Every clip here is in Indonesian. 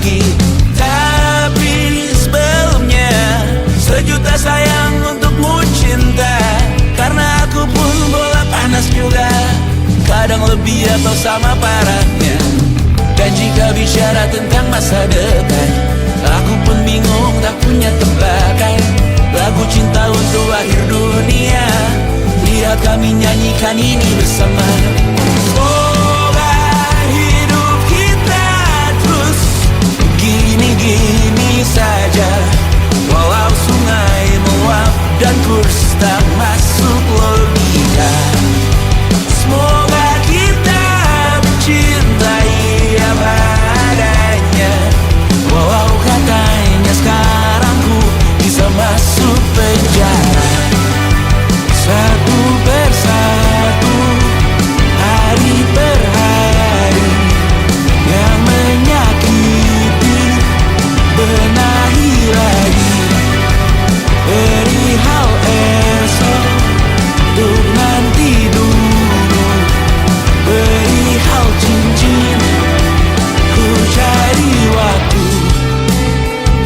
lagi. Tapi sebelumnya sejuta sayang untukmu cinta. Karena aku pun bola panas juga, kadang lebih atau sama parahnya. Dan jika bicara tentang masa depan, aku pun bingung tak punya tebakan. Lagu cinta untuk akhir dunia, lihat kami nyanyikan ini bersama. Semoga hidup kita terus gini-gini saja, walau sungai meluap dan kurs tak masuk logika. Semoga kita mencintai apa adanya, walau katanya sekarang ku bisa masuk penjara. Satu persatu, hari per hari, yang menyakiti benahi lagi. Perihal esok, untuk nanti dulu. Perihal cincin, ku cari waktu.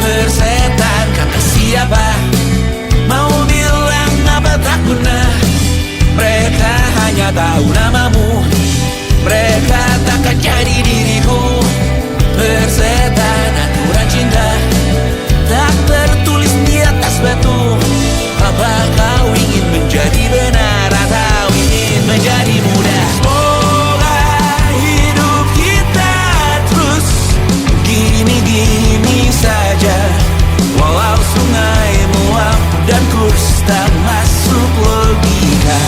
Persetan kata siapa, mau bilang apa tak guna. Mereka hanya tahu namamu, mereka takkan jadi diriku. Persetan aturan cinta tak tertulis di atas batu. Apa kau ingin menjadi benar atau ingin menjadi mudah? Semoga hidup kita terus gini-gini saja, walau sungai meluap dan kurs tak masuk logika.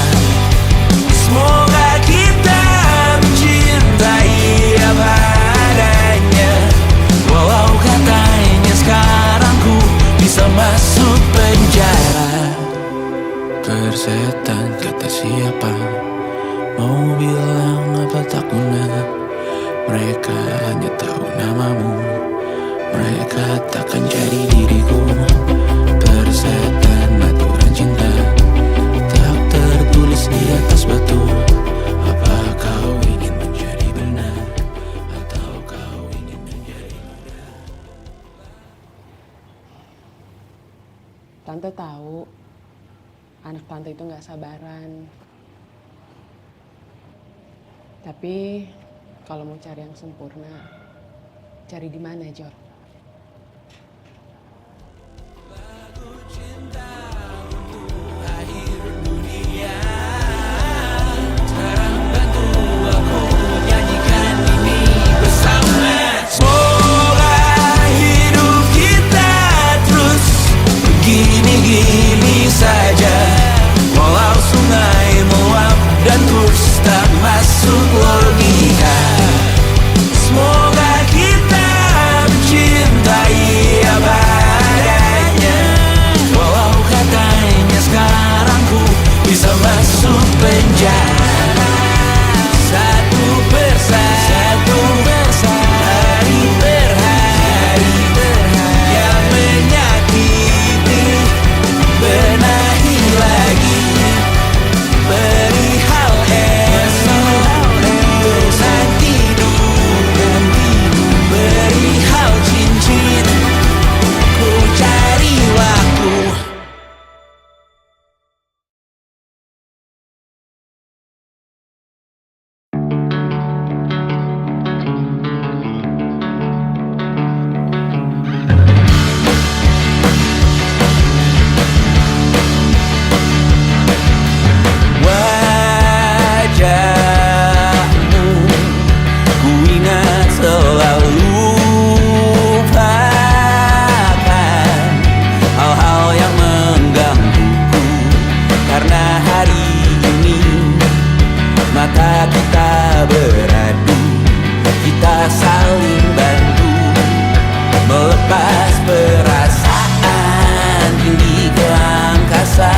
Semoga kita mencintai apa adanya, walau katanya sekarang ku bisa masuk penjara. Persetan kata siapa, mau bilang apa tak guna. Mereka hanya tahu namamu, mereka takkan jadi diriku. Persetan aturan cinta tak tertulis di atas batu. Apa kau ingin menjadi benar atau kau ingin menjadi mudah? Tante tahu anak tante itu gak sabaran. Tapi kalau mau cari yang sempurna, cari di mana, Jor? Gini-gini saja, walau sungai meluap dan kurs tak masuk logika. Semoga kita mencintai apa adanya, walau katanya sekarang ku bisa masuk penjara. Satu persatu, hari per hari, yang menyakiti benahi lagi. Perihal esok, untuk nanti dulu. Perihal cincin, ku cari waktu. Wajahmu ku ingat selalu, lupakan hal-hal yang menggangguku. Karena hari ini mata kita beradu, kita saling bantu melepas perasaan tinggi ke angkasa,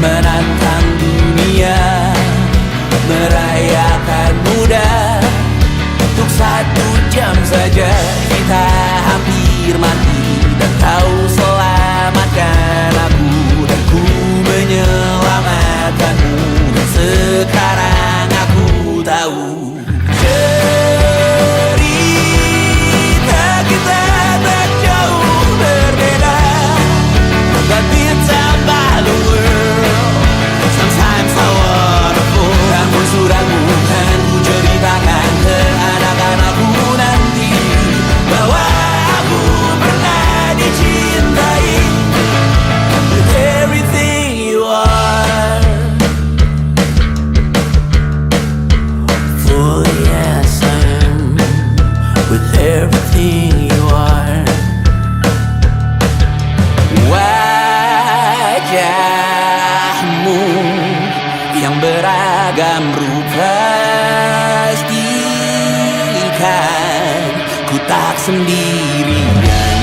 menantang dunia, merayakan muda. Untuk 1 jam saja kita hampir mati, dan kau selamatkan aku, dan ku menyelamatkanmu. Dan sekarang aku tahu cerita beragam rupa pastikan ku tak sendirian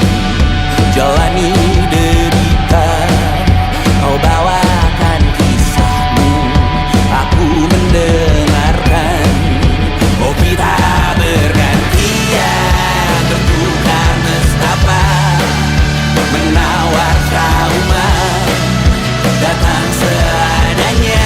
jalani derita. Kau bawakan kisahmu, aku mendengarkan. Oh kita bergantian bertukar nestapa, menawar trauma datang seadanya.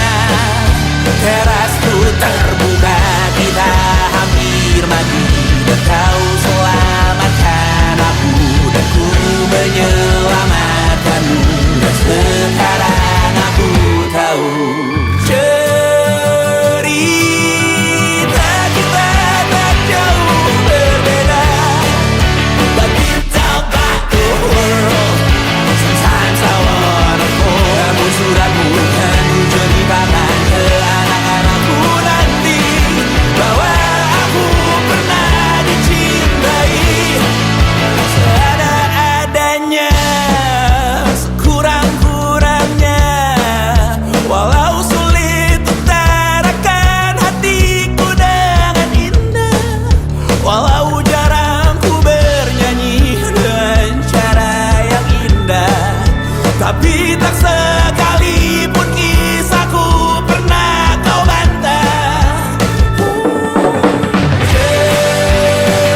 Terasku terbuka, kita hampir mati, dan kau selamatkan aku, dan ku menyelamatkanmu. Dan sekarang aku tahu cerita kita tak jauh berbeda. But you talk about the world, sometimes I wanna fall. Namun suratmu kan ku ceritakan ke anak-anakku nanti, bahwa aku pernah dicintai seada-adanya, sekurang-kurangnya. Walau sulit utarakan hatiku dengan indah, walau jarang ku bernyanyi dengan cara yang indah, tapi tak sekalipun kisahku pernah kau bantah.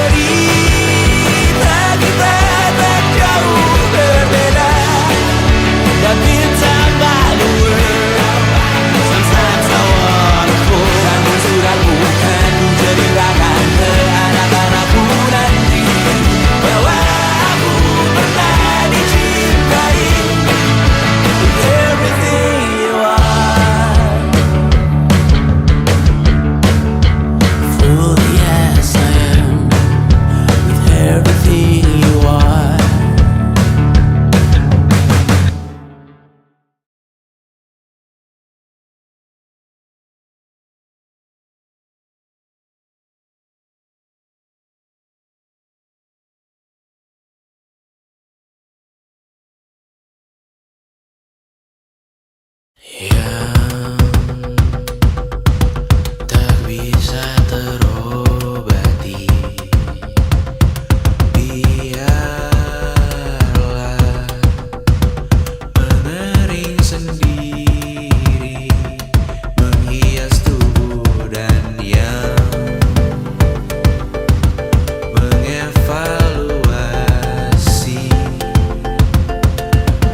Cerita kita tak jauh berbeda, but it's about the world. Sometimes I wanna fall. Namun suratmu kan ku ceritakan ke anak-anakku nanti, bahwa aku pernah dicintai with everything you are. Fully as I am, with everything you are. Yang tak bisa terobati, biarlah mengering sendiri, menghias tubuh dan yang mengevaluasi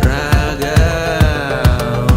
ragam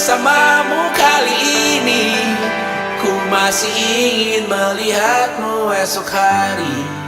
bersamamu kali ini. Ku masih ingin melihatmu esok hari.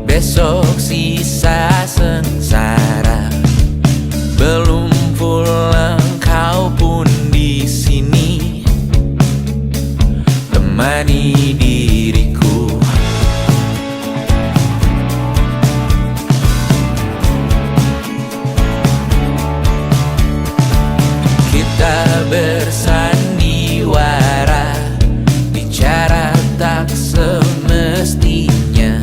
Besok sisa sengsara, belum pulang kau pun di sini temani diriku. Kita bersandiwara, bicara tak semestinya.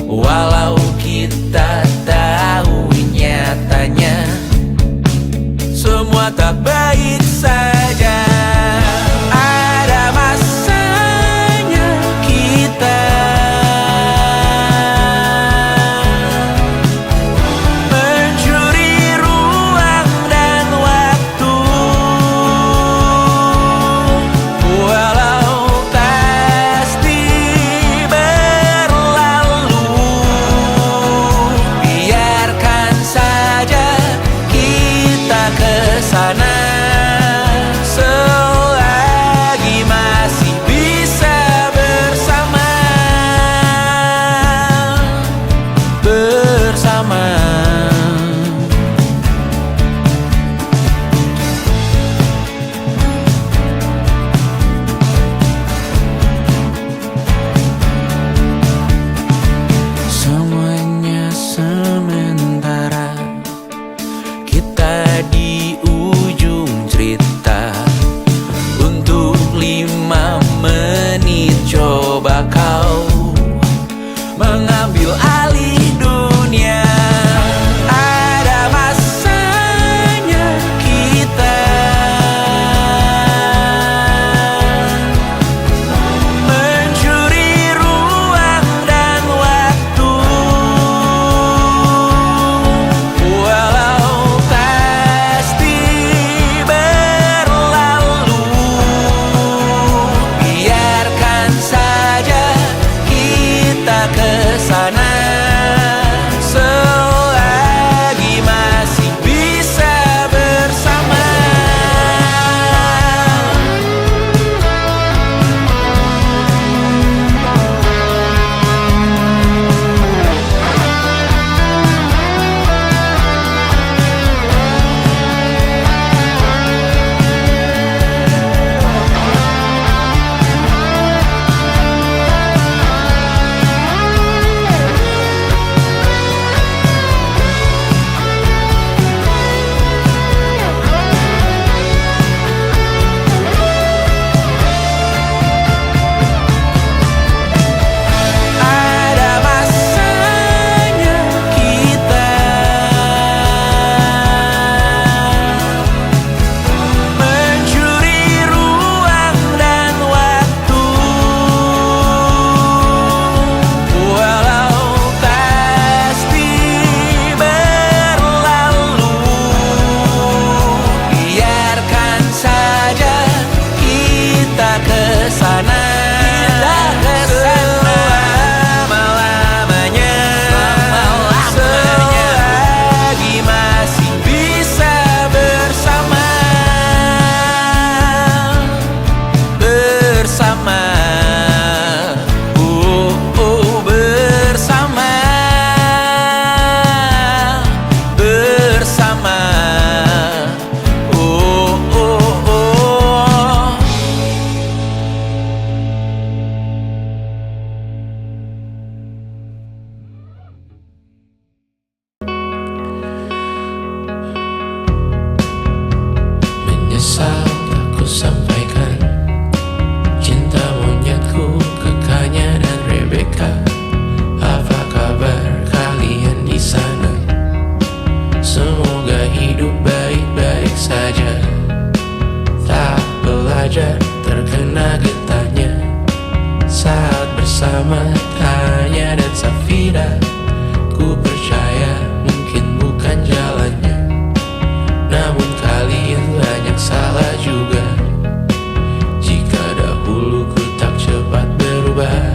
Walau kita tahu nyatanya semua tak baik saja. Ada masanya kita mencuri ruang dan waktu, walau pasti berlalu. Biarkan saja kita kesana selagi masih bisa bersama. Semuanya sementara, kita di ujung cerita. Untuk 5 menit coba kau mengambil alih dunia. Ada masanya kita mencuri ruang dan waktu, walau pasti berlalu. Biarkan saja kita kesana sesal tak ku sampaikan. Cinta monyetku, Kekanya dan Rebecca. Apa kabar kalian di sana? Semoga hidup baik-baik saja. Tak belajar terkena getahnya saat bersama Tanya dan Safira. Ku percaya mungkin bukan jalannya, namun kalian banyak salah juga. Jika dahulu ku tak cepat berubah,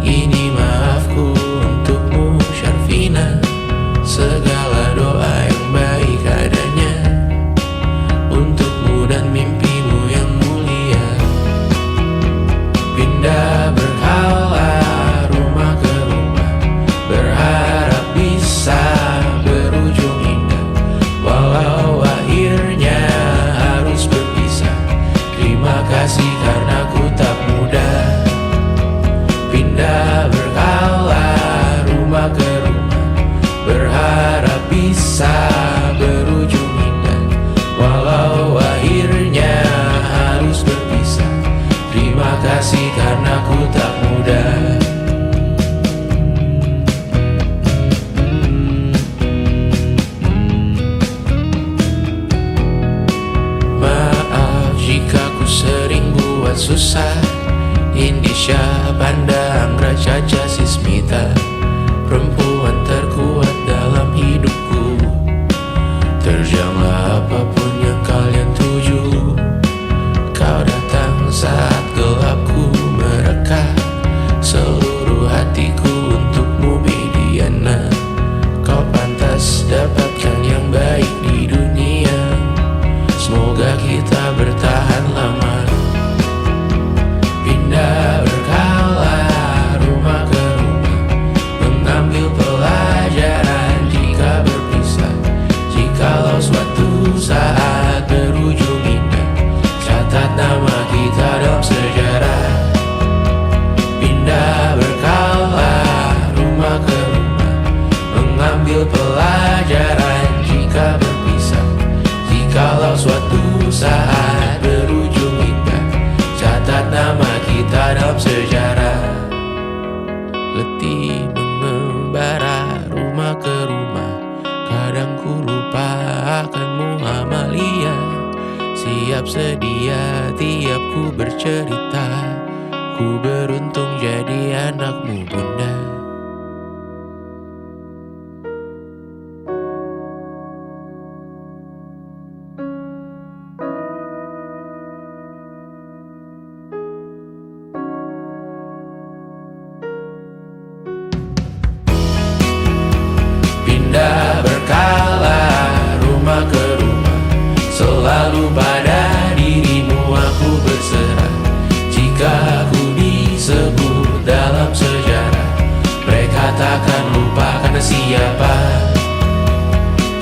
ini maafku untukmu Syarfina. Segala doa yang baik adanya untukmu dan mimpimu yang mulia. Pindah berkala rumah ke rumah, berharap bisa berujung indah. Walau akhirnya harus berpisah, terima kasih karena ku tak mudah. Pindah berkala rumah ke rumah, berharap bisa berujung indah. Walau akhirnya harus berpisah, terima kasih karena ku tak mudah. Maaf jika ku sering buat susah. Indisha, Banda, Anggra, Caca, Sismita, perempuan terkuat dalam hidupku. Terjanglah apapun yang kalian tuju. Kau datang saat gelapku mereka. Seluruh hatiku untukmu Mediana. Kau pantas dapatkan yang baik di dunia. Semoga kita bertahan lama. Pindah berkala rumah ke rumah, mengambil pelajaran jika berpisah. Jikalau suatu saat berujung indah, catat nama kita dalam sejarah. Pindah berkala rumah ke rumah, mengambil pelajaran jika berpisah. Jikalau suatu saat berujung indah, catat nama kita dalam sejarah. Letih mengembara rumah ke rumah, kadang ku lupa akanmu Amalia. Siap sedia tiap ku bercerita, ku beruntung jadi anakmu bunda. Pindah berkala rumah ke rumah, selalu pada dirimu aku berserah. Jika aku disebut dalam sejarah, mereka takkan lupa karena siapa.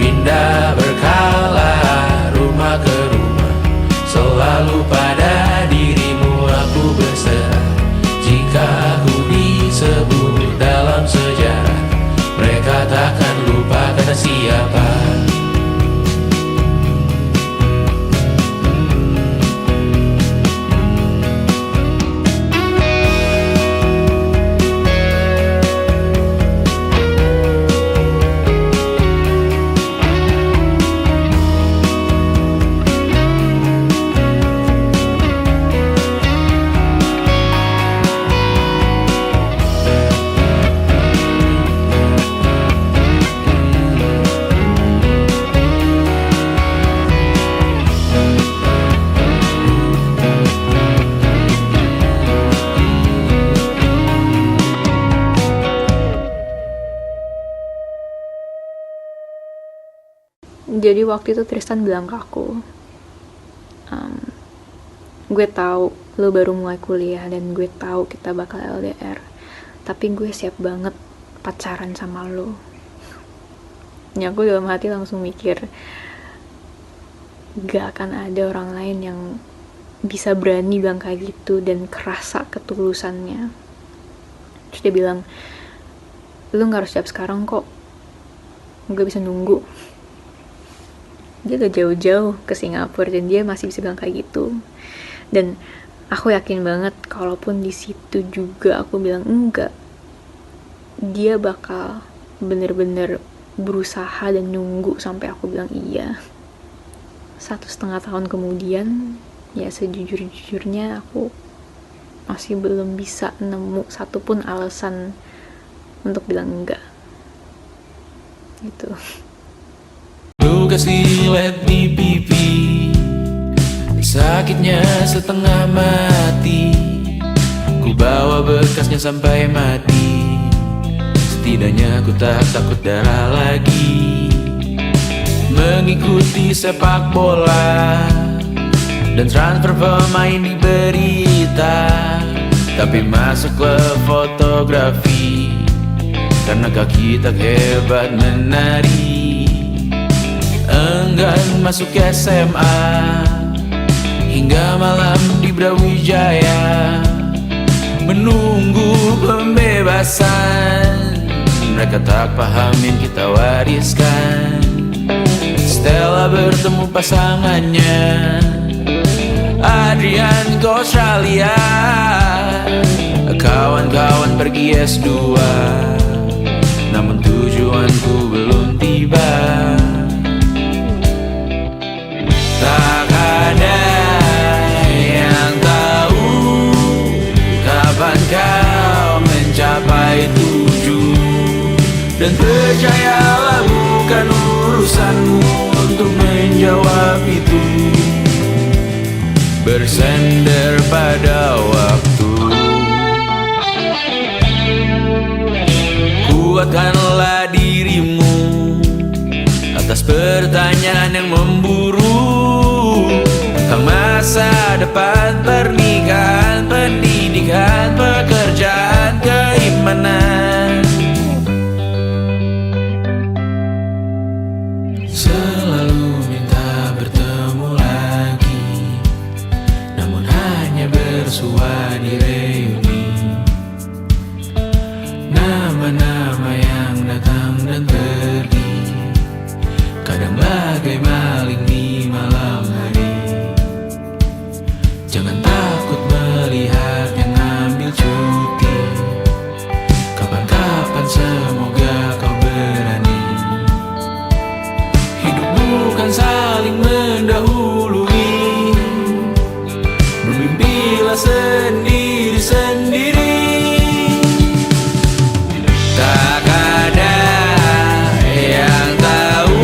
Pindah berkala rumah ke rumah, selalu pada dirimu aku berserah. Jika aku disebut dalam sejarah, mereka takkan lupa karena siapa. Jadi waktu itu Tristan bilang ke aku, gue tahu lo baru mulai kuliah dan gue tahu kita bakal LDR, tapi gue siap banget pacaran sama lo. Ya aku dalam hati langsung mikir, gak akan ada orang lain yang bisa berani bilang kayak gitu dan kerasa ketulusannya. Terus dia bilang, lo gak harus siap sekarang kok, gue bisa nunggu. Dia udah jauh-jauh ke Singapura dan dia masih bisa bilang kayak gitu. Dan aku yakin banget kalaupun di situ juga aku bilang enggak, dia bakal bener-bener berusaha dan nunggu sampai aku bilang iya. 1,5 tahun kemudian, ya sejujur-jujurnya aku masih belum bisa nemu satupun alasan untuk bilang enggak. Gitu. Lu kasih lihat di pipi, sakitnya setengah mati. Ku bawa bekasnya sampai mati. Setidaknya ku tak takut darah lagi. Mengikuti sepak bola dan transfer pemain di berita, tapi masuk ke fotografi karena kaki tak hebat menari. Enggan masuk SMA hingga malam di Brawijaya, menunggu pembebasan. Mereka tak paham yang kita wariskan. Stella bertemu pasangannya, Adrian ke Australia, kawan-kawan pergi S2, namun tujuanku belum tiba. Tak ada yang tahu kapan kau mencapai tujuh. Dan percayalah bukan urusanmu untuk menjawab itu. Bersender pada waktu. Kuatkanlah dirimu atas pertanyaan yang memburu tentang masa depan, pernikahan, pendidikan, pekerjaan, keimanan. Selalu minta bertemu lagi, namun hanya bersua di reuni. Nama-nama yang datang dan pergi, kadang bagai maling di malam hari. Jangan takut melihat yang ambil cuti. Kapan-kapan semoga kau berani. Hidup bukan saling mendahului. Bermimpilah sendiri-sendiri. Tak ada yang tahu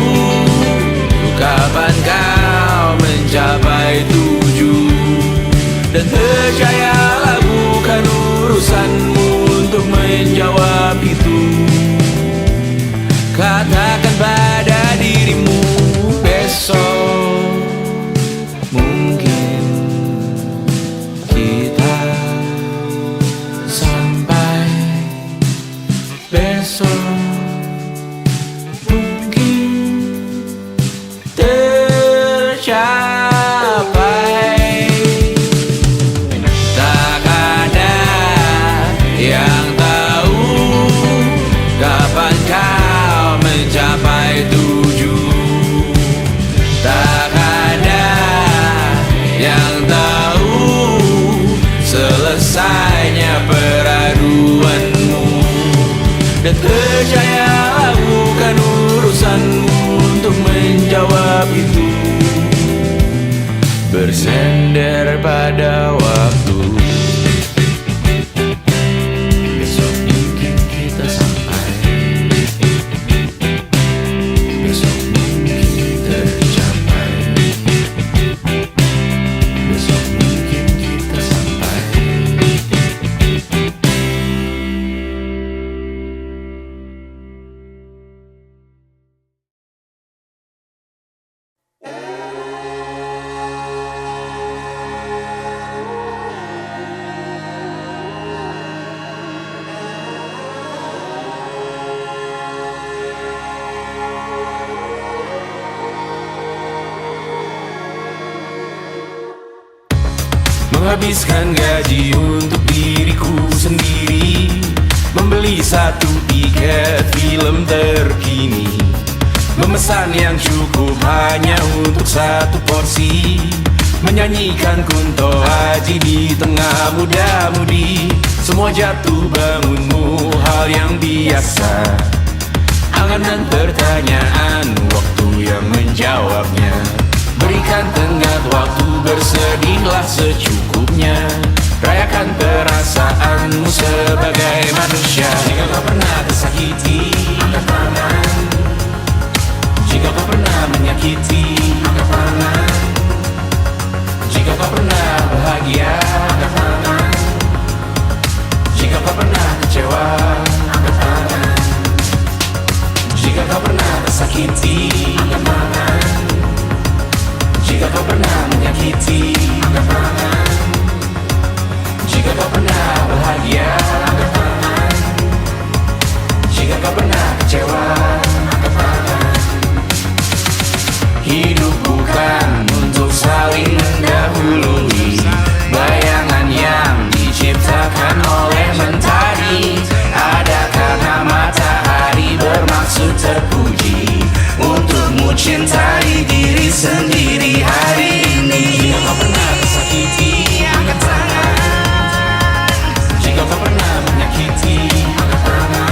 kapan kau mencapai tujuh. Dan percayalah bukan urusanmu untuk menjawab itu. Katakan pada dirimu besok mungkin kita sampai. Besok mungkin tercapai. Tak ada yang tahu kapan kau mencapai tujuh. Tak ada yang tahu selesainya peraduanmu. Dan percayalah bukan urusanmu untuk menjawab itu. Bersender pada waktu. Besok mungkin kita sampai. Besok mungkin tercapai. Besok mungkin kita sampai. Menghabiskan gaji untuk diriku sendiri, membeli satu tiket film terkini, Memesan yang cukup hanya untuk satu porsi, menyanyikan kunto haji di tengah muda-mudi. Semua jatuh bangunmu hal yang biasa, angan pertanyaan, waktu yang menjawabnya. Berikan tenggat waktu, bersedihlah secukupnya. Rayakan perasaanmu sebagai manusia. Jika kau pernah tersakiti, angkat tangan. Jika kau pernah menyakiti, angkat tangan. Jika kau pernah bahagia, angkat tangan. Jika kau pernah kecewa, angkat tangan. Jika kau pernah tersakiti, angkat tangan. Jika kau pernah menyakiti, angkat tangan. Jika kau pernah bahagia, angkat tangan. Jika kau pernah kecewa, angkat tangan. Hidup bukan untuk saling mendahului, bayangan yang diciptakan oleh mentari. Ada karena matahari bermaksud terpuji, untukmu cintai diri sendiri hari ini. Jika kau pernah tersakiti, angkat tangan. Jika kau pernah menyakiti, angkat tangan.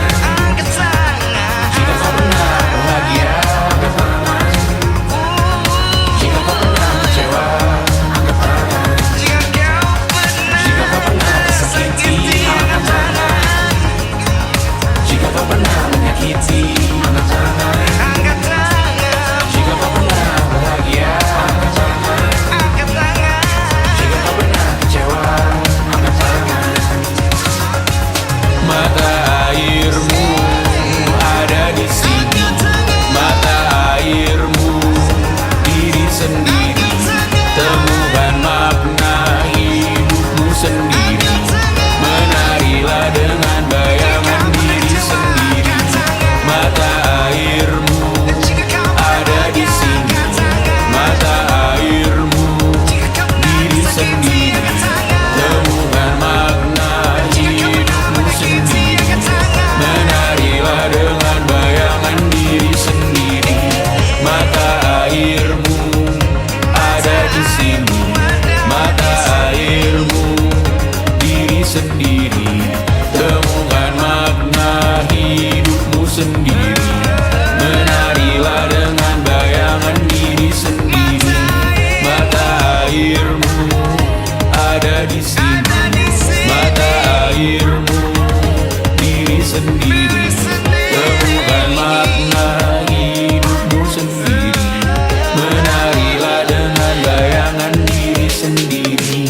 Jika kau pernah bahagia, angkat tangan. Jika kau pernah kecewa, angkat tangan. Jika kau pernah tersakiti, angkat tangan. Jika kau pernah menyakiti, angkat tangan. Jika kau pernah bahagia, angkat tangan. Jika kau pernah kecewa, angkat tangan. Mata airmu ada di sini, mata airmu diri sendiri. Temukan makna hidupmu sendiri. Menarilah dengan bayangan diri sendiri. Mata airmu ada di sini, mata airmu diri sendiri. Temukan makna hidupmu sendiri. Menarilah dengan bayangan diri sendiri. Mata airmu ada di sini, mata airmu diri sendiri. Temukan makna hidupmu sendiri. Menarilah dengan bayangan diri sendiri. Mata airmu ada di sini, mata airmu diri sendiri. Temukan makna hidupmu sendiri. Menarilah dengan bayangan diri sendiri.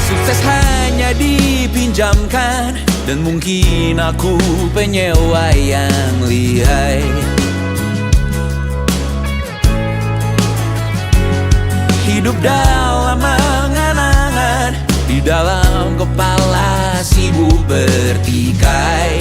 Sukses hanya dipinjamkan, dan mungkin aku penyewa yang lihai. Hidup dalam angan-angan, di dalam kepala sibuk bertikai.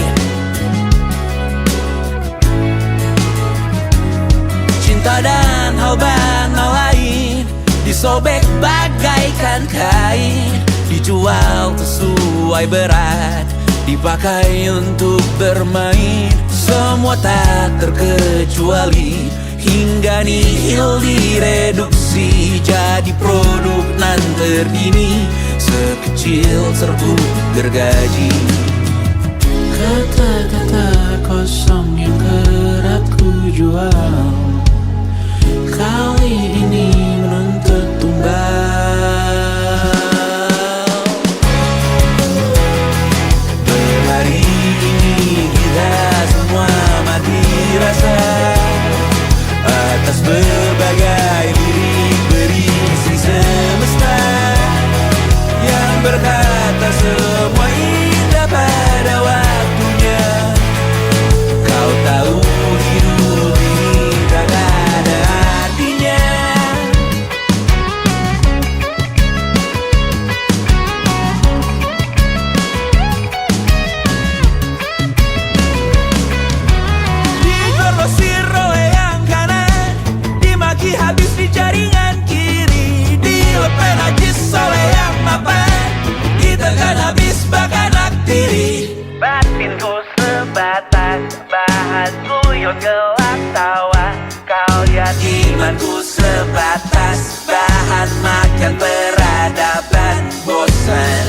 Cinta dan hal banal lain disobek bagaikan kain, dijual sesuai berat, dipakai untuk bermain. Semua tak terkecuali, hingga nihil direduksi jadi produk nan terkini, sekecil serbuk gergaji. Kata-kata kosong yang kerap ku jual, kali ini menuntut tumbal. gelak tawa. Kau lihat imanku sebatas bahan makan peradaban bosan.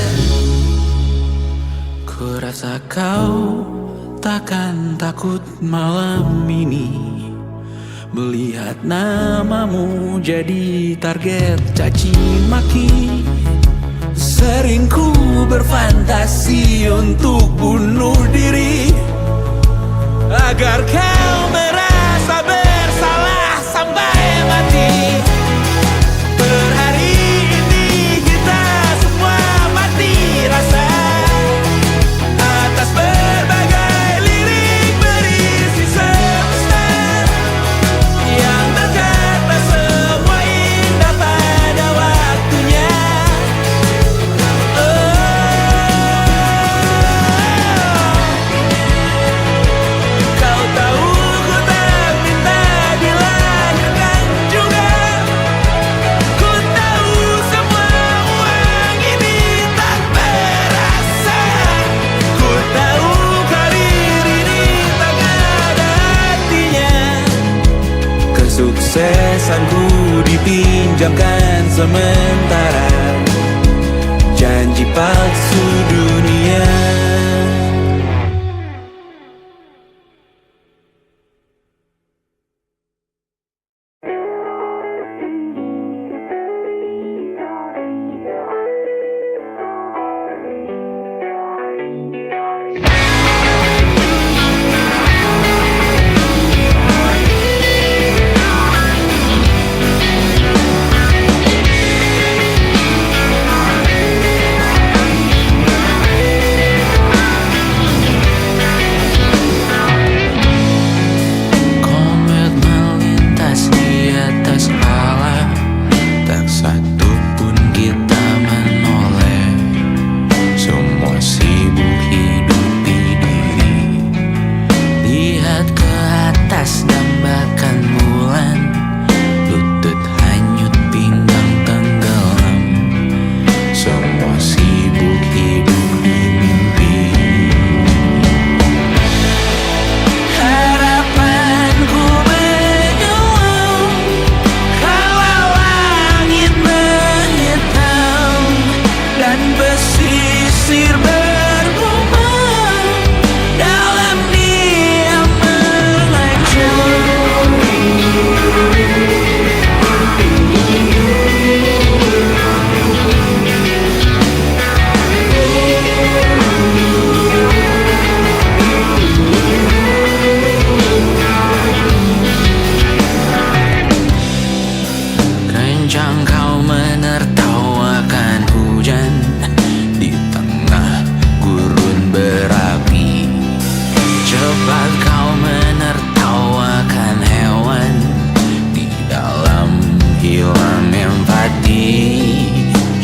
Ku rasa kau takkan takut malam ini melihat namamu jadi target caci maki. Sering ku berfantasi untuk bunuh diri agar kau merasa bersalah sampai mati. Per hari ini kita semua mati rasa atas berbagai lirik berisi semesta yang berkata semua indah pada waktunya. Kau tahu ku tak minta dilahirkan juga. Ku tahu semua uang ini tak berasa. Ku tahu karir ini tak ada artinya. Kesuksesanku dipinjamkan sementara, janji palsu dunia. Komet melintas di atas kepala, tak satu pun kita menoleh. Semua sibuk hidupi diri, lihat ke atas dambakan bulan, lutut hanyut pinggang tenggelam. Semua sibuk hidup di mimpi. Harapanku menyelam kalau langit menghitam dan pesisir bergumam dalam diam mengancam. Kencang kau menertawakan hujan di tengah gurun berapi. Cepat kau menertawakan hewan di dalam hilang empati.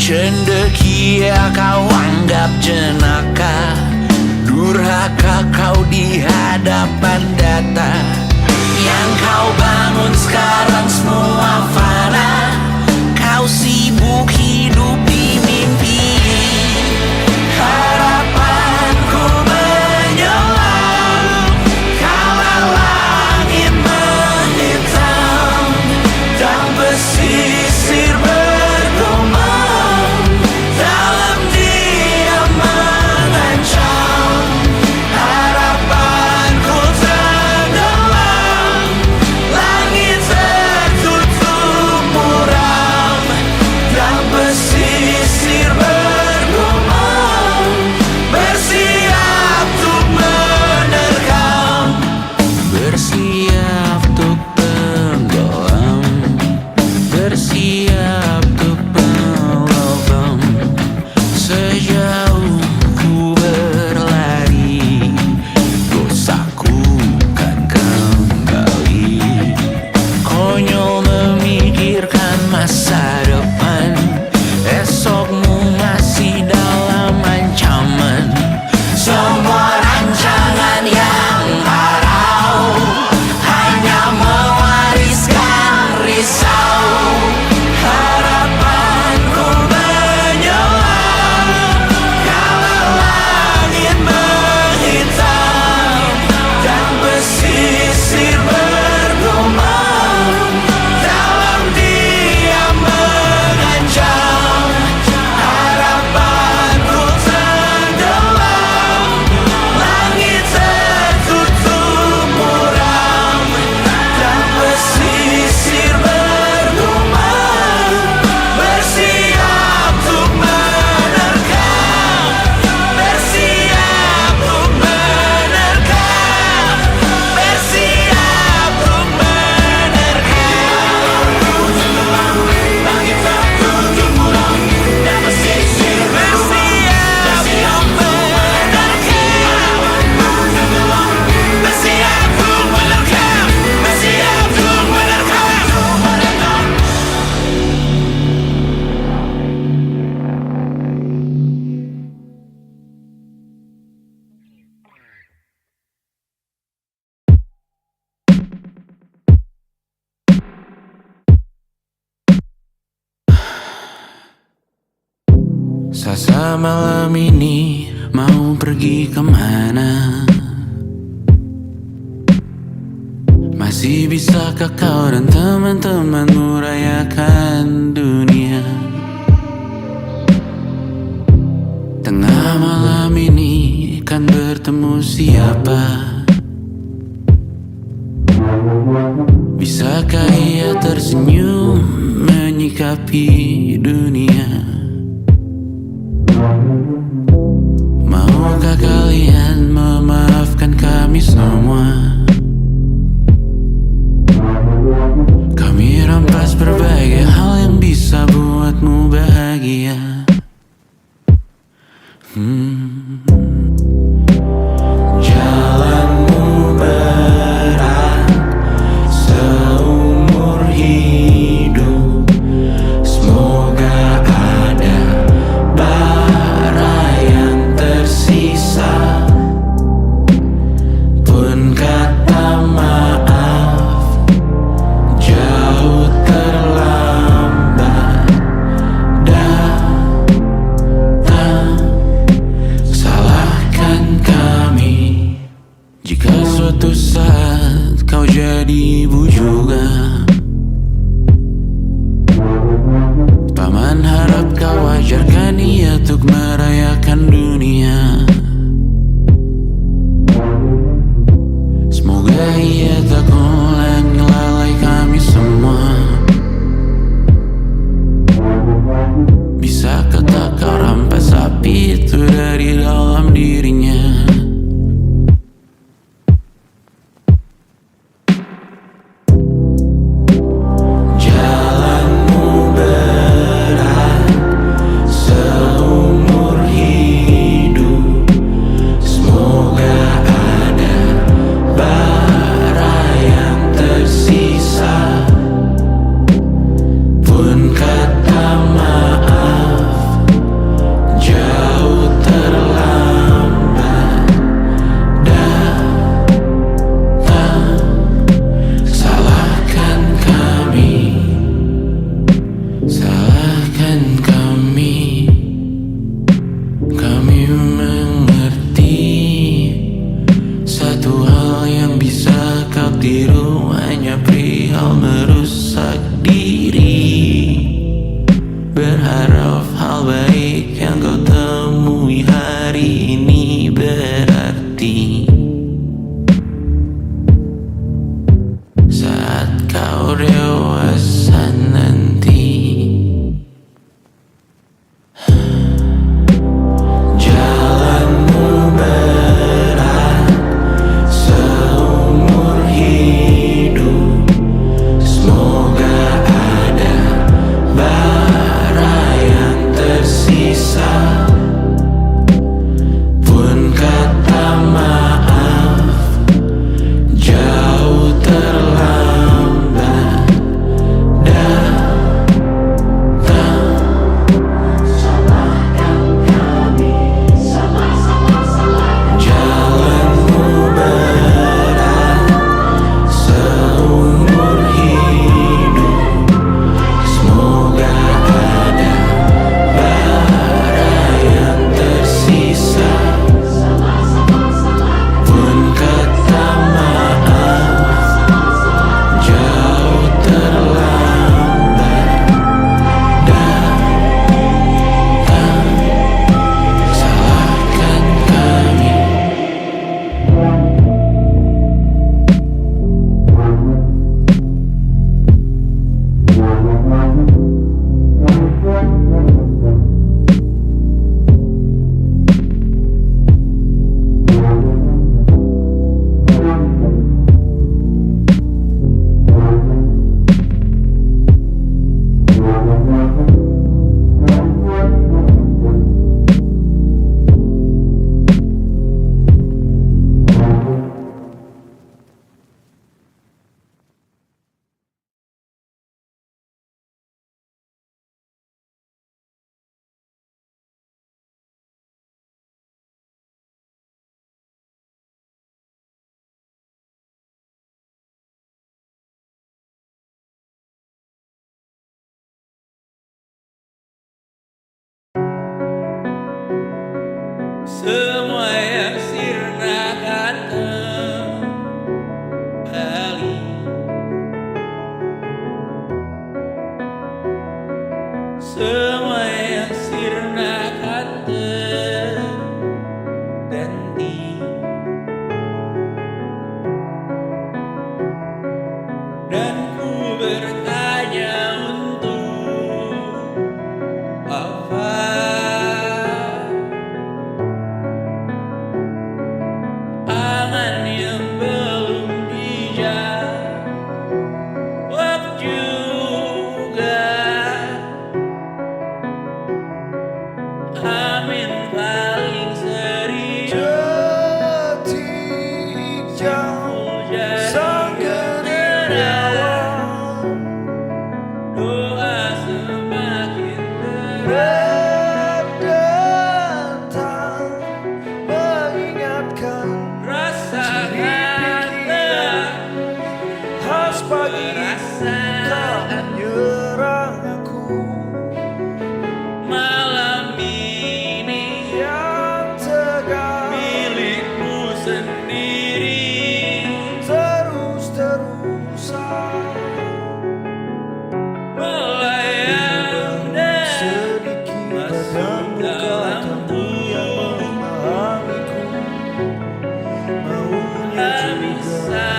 Cendekia kau anggap jenaka, durhaka kau di hadapan data. Yang kau bangun sekarang semua fana, kau sibuk hidup di mimpi. Harapanku menyelam kalau langit menghitam dan pesisir bergumam dalam diam mengancam. Harapanku tenggelam, langit Masa malam ini mau pergi kemana? Masih bisakah kau dan teman-temanmu rayakan dunia? Tengah malam ini kan bertemu siapa? Bisakah ia tersenyum menyikapi dunia? Maukah kalian memaafkan kami semua? Kami rampas berbagai hal yang bisa buatmu bahagia. Jalanmu berat seumur hidup. Semoga ada bara yang tersisa. Pun kata maaf jauh terlambat datang. Salahkan kami jika suatu saat kau jadi ibu juga. Paman harap kau ajarkan ia untuk merayakan dunia. Semoga ia tak ulang lalai kami semua. Bisakah tak kau rampas api itu dari dalam dirinya? Jalanmu berat seumur hidup. Semoga ada bara yang tersisa. Pun kata maaf jauh terlambat datang. Salahkan kami, salahkan kami. Kami mengerti satu hal yang bisa kau tiru hanya perihal merusak diri. Berharap hal baik yang kau temui hari ini berarti saat kau dewasa nanti. Jalanmu berat seumur hidup. Semoga jauh sang gerilyawan. Doa semakin berdentang mengingatkan rasa khas pagi tak menyerang aku. Malam ini yang tegar milikmu sendiri, terus-terusan melayang dan sedikit masuk dalam tubuh yang memahamiku. Maunya juga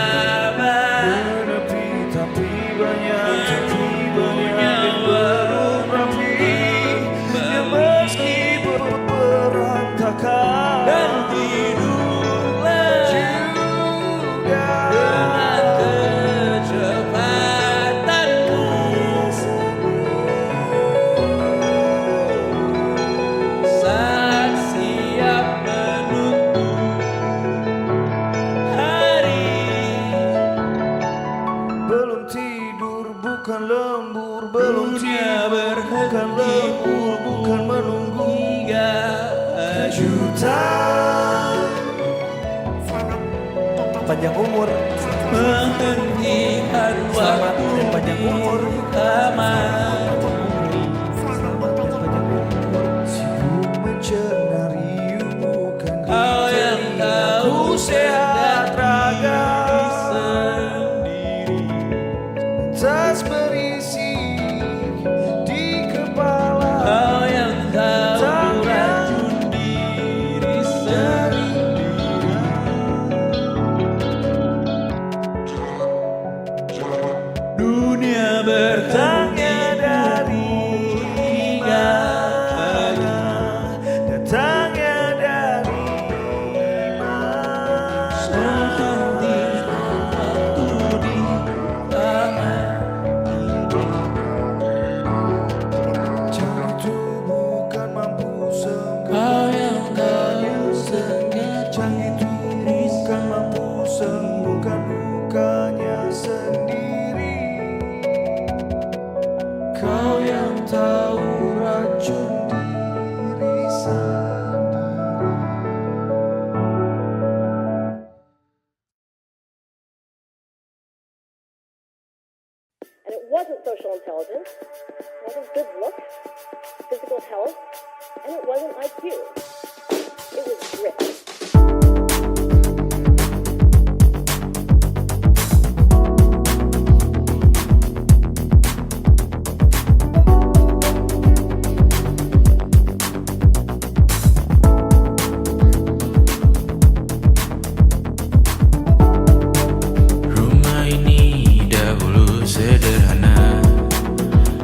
menepi, tapi banyak yang belum rapi. Ya meski berantakan dan hiduplah juga dengan kecepatanmu. Saat siap menunggu hari, belum tidur bukan lembur, belum tidur bukan lembur, bukan menunggu kejutan. Panjang umur, menghentikan waktu dan panjang umur aman. Sibuk mencenarimu kan kau yang tahu sehat raga sendiri. Tas berisi di kepala, kau yang tahu racun diri sendiri. Dunia bertanya dari mana, datangnya dari mana. Menghentikan waktu di taman jam itu bukan mampu sembuhkannya sengaja. Jam itu bukan mampu sembuhkan lukanya sendiri. Kau yang tahu racun diri sendiri. And it wasn't social intelligence, it wasn't good looks, physical health, and it wasn't IQ. It was grit. Rumah ini dahulu sederhana,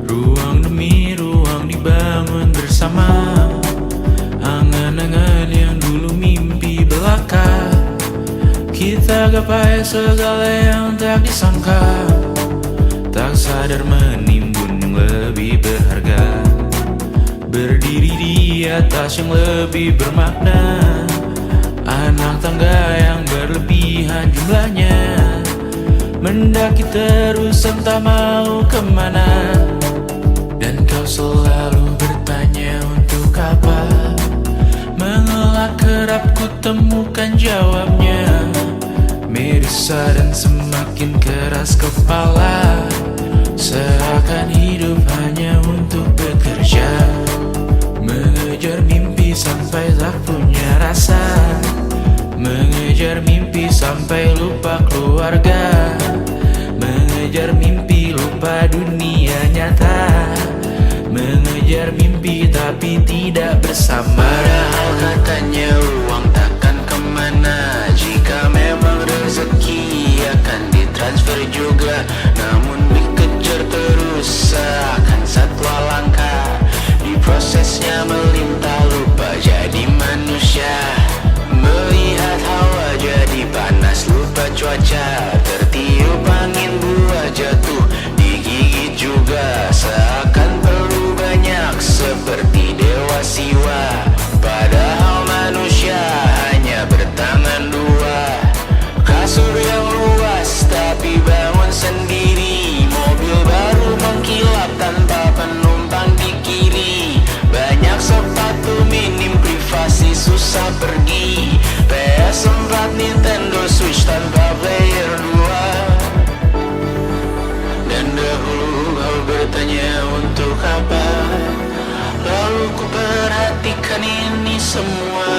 ruang demi ruang dibangun bersama. Angan-angan yang dulu mimpi belaka, kita gapai segala yang tak disangka. Tak sadar menimbun yang lebih berharga, berdiri di atas yang lebih bermakna. Anak tangga yang berlebihan jumlahnya, mendaki terus entah mau kemana. Dan kau selalu bertanya untuk apa, mengelak kerap ku temukan jawabnya. Merisa dan semakin keras kepala, seakan hidup hanya untuk bekerja, mengejar mimpi sampai tak punya rasa, mengejar mimpi sampai lupa keluarga, mengejar mimpi lupa dunia nyata, mengejar mimpi tapi tidak bersama. Padahal katanya uang takkan kemana, jika memang rezeki akan ditransfer juga. Namun dikejar terus seakan satwa langka, di prosesnya melintas lupa jadi manusia. Melihat hawa jadi panas lupa cuaca, tertiup angin buah jatuh digigit juga. Seakan perlu banyak seperti dewa siwa, padahal manusia hanya bertangan dua. kasur yang luas tapi bangun sendiri. Mobil baru mengkilap tanpa penumpang di kiri. Banyak sepatu minim privasi susah pergi. PS4 Nintendo Switch tanpa player 2. Dan dahulu kau bertanya untuk apa, lalu ku perhatikan ini semua.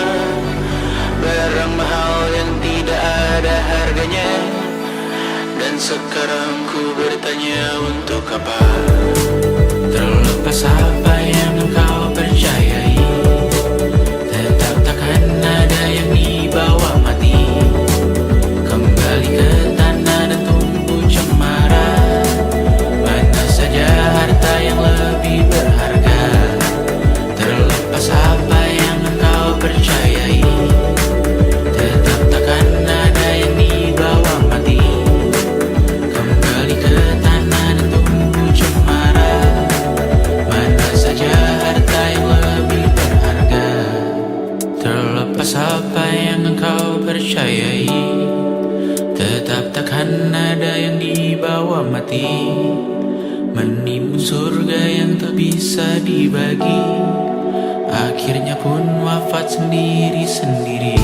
Barang mahal yang tidak ada harganya. Dan sekarang ku bertanya untuk apa. Terlepas apa yang engkau percayai, tetap takkan ada yang dibawa mati. Kembali ke tanah dan tumbuh cemara. Mana saja harta yang lebih berharga. Terlepas apa yang engkau percayai, tetap takkan ada yang dibawa mati. Kembali ke tanah dan tumbuh cemara. Mana saja harta yang lebih berharga. Terlepas apa yang engkau percayai, tetap takkan ada yang dibawa mati. Menimbun surga yang tak bisa dibagi, akhirnya pun wafat sendiri-sendiri.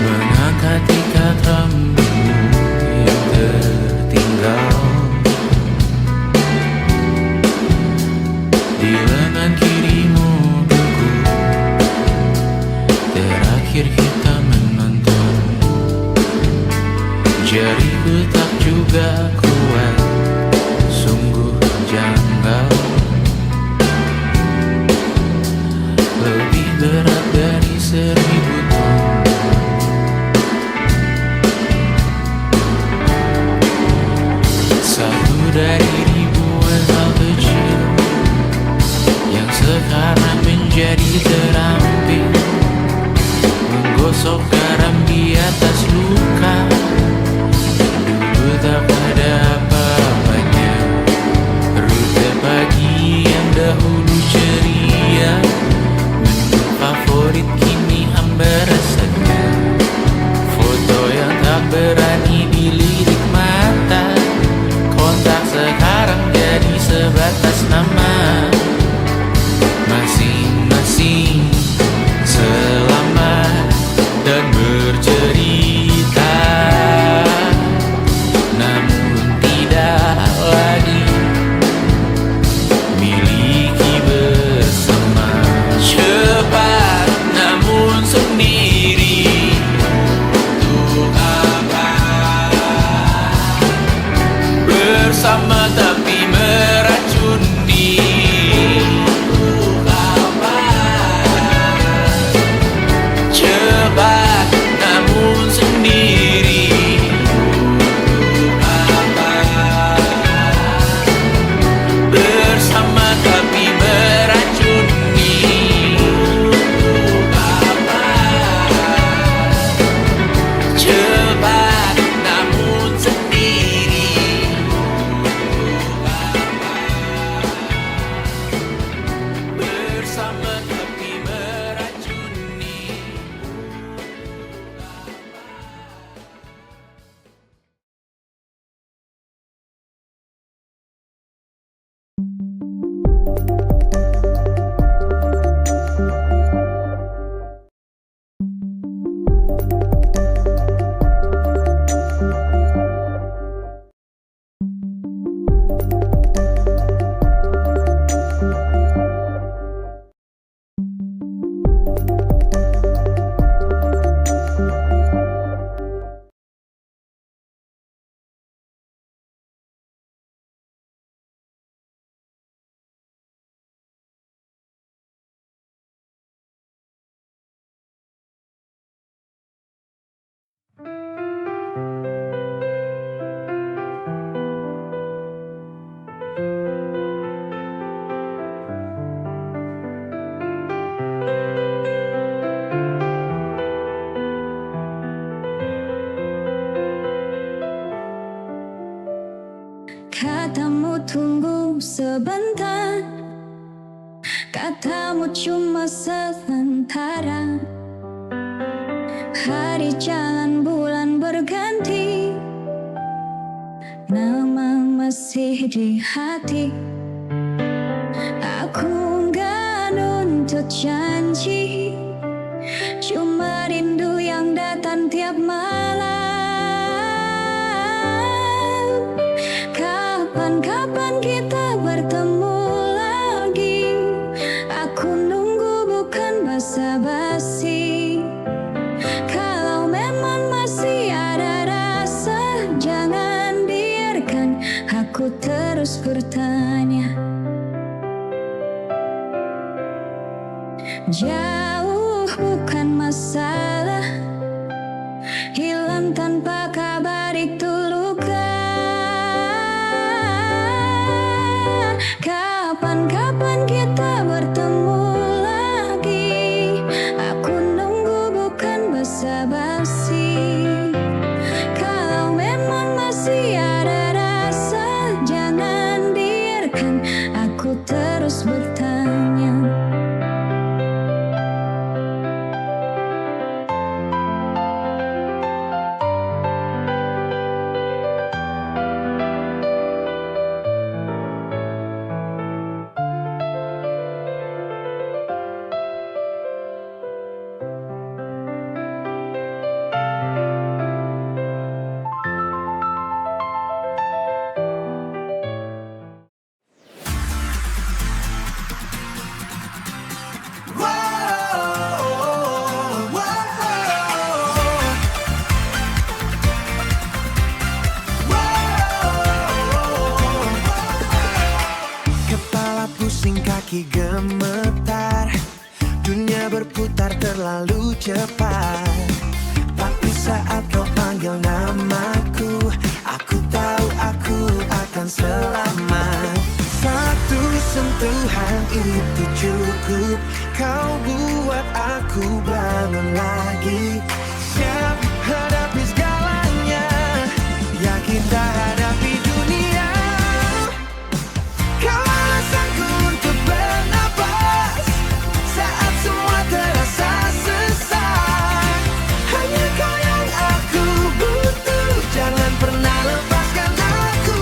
Mengangkat ikat rambutmu yang tertinggal di lengan kirimu mobilku. Terakhir kita menonton, jariku tak juga kuat, sungguh janggal. Lebih berat dari 1000 ton. Satu dari ribuan hal kecil yang sekarang menjadi terampil. Menggosok garam di atas luka. Dulu tak ada apa-apanya. Rute pagi yang dahulu ceria, menu favorit kini hambar rasanya. Foto yang tak berani dilirik mata, kontak sekarang jadi sebatas nama. Masing-masing selamat dan bercerita, namun tidak lagi miliki bersama. Cepat namun sendiri, untuk apa? Bersama tapi meracuni. Untuk apa? Cepat namun sendiri. Untuk apa? Bersama tapi meracuni. Untuk apa? Cepat namun sendiri. Bersama tapi meracuni. sementara. Hari jalan bulan berganti, nama masih di hati. Aku nggak nuntut janji, cuma rindu yang datang tiap malam. Kapan-kapan kita bertemu lagi, aku nunggu bukan basa-basi. Kalau memang masih ada rasa, jangan biarkan aku terus bertanya. Jauh bukan masalah, hilang tanpa kabar itu luka. Kapan-kapan kita bertemu lagi, aku nunggu bukan basa-basi. Kalau memang masih ada rasa, jangan biarkan aku terus bertanya. Kepala pusing, kaki gemetar, dunia berputar terlalu cepat. Tapi saat kau panggil namaku, aku tahu aku akan selamat. Satu sentuhan itu cukup, kau buat aku bangun lagi. Siap hadapi segalanya, yakin tak hadapi dunia. Kau alasanku untuk bernapas saat semua terasa sesak. Hanya kau yang aku butuh, jangan pernah lepaskan aku.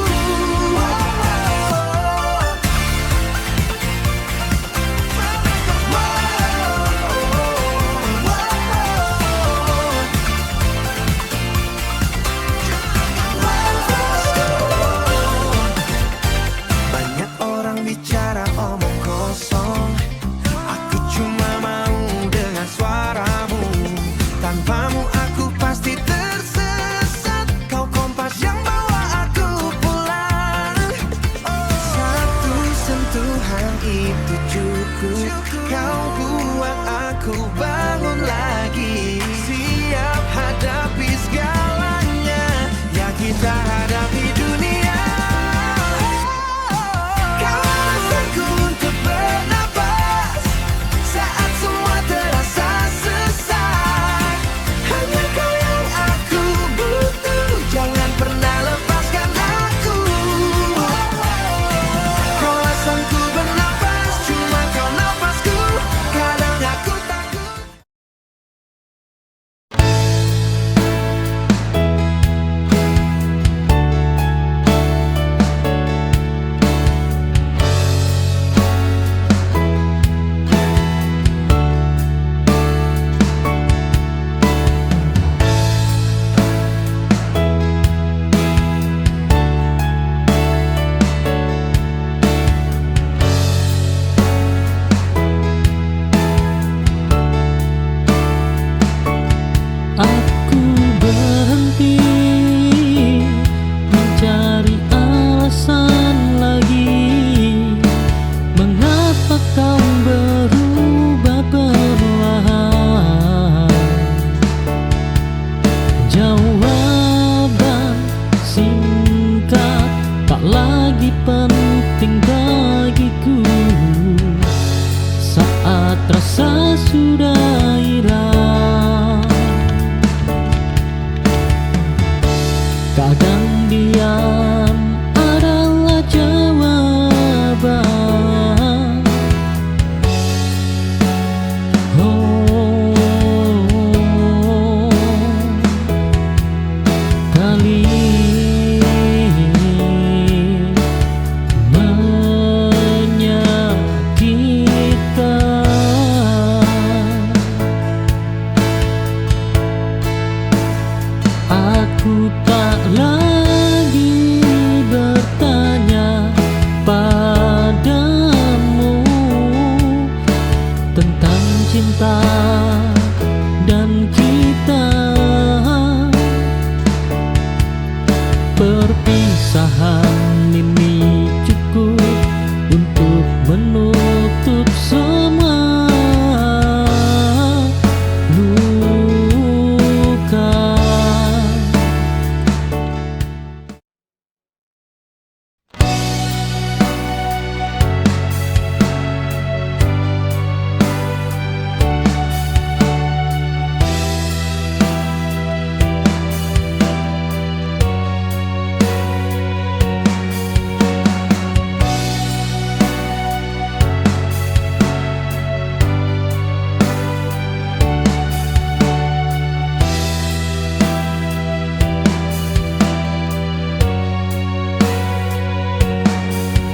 Ku tak lagi bertanya padamu tentang cinta dan kita. Perpisahan ini cukup untuk menutup semua luka.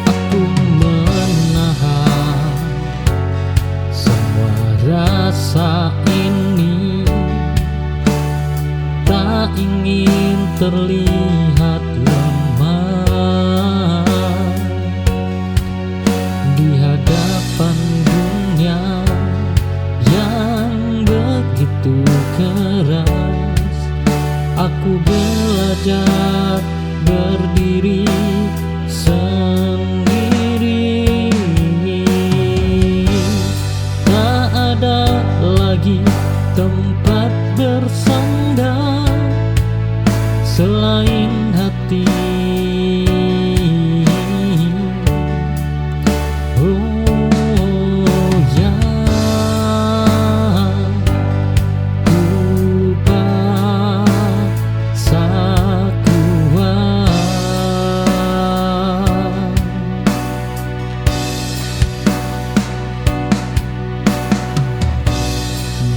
Aku menahan semua rasa ini, tak ingin terlihat lemah di hadapan dunia yang begitu keras. Aku belajar berdiri sendiri, tak ada lagi tempat bersandar selain hati. Oh ya, ku paksa kuat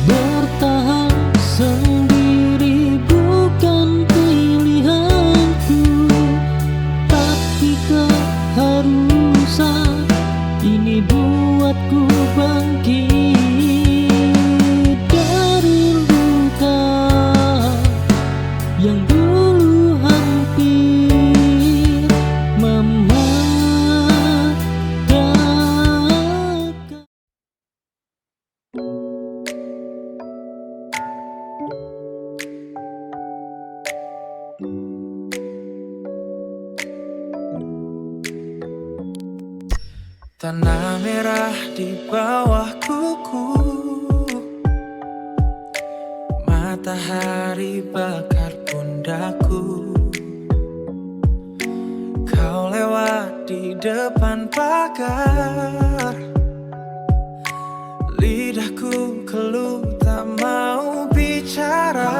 bertahan sendiri, bukan pilihanku, tapi keharusan ini buatku bangkit dari luka yang dulu hampir mematikan. Tanah merah di bawah kuku, matahari bakar pundakku. Kau lewat di depan pagar, lidahku keluh tak mau bicara.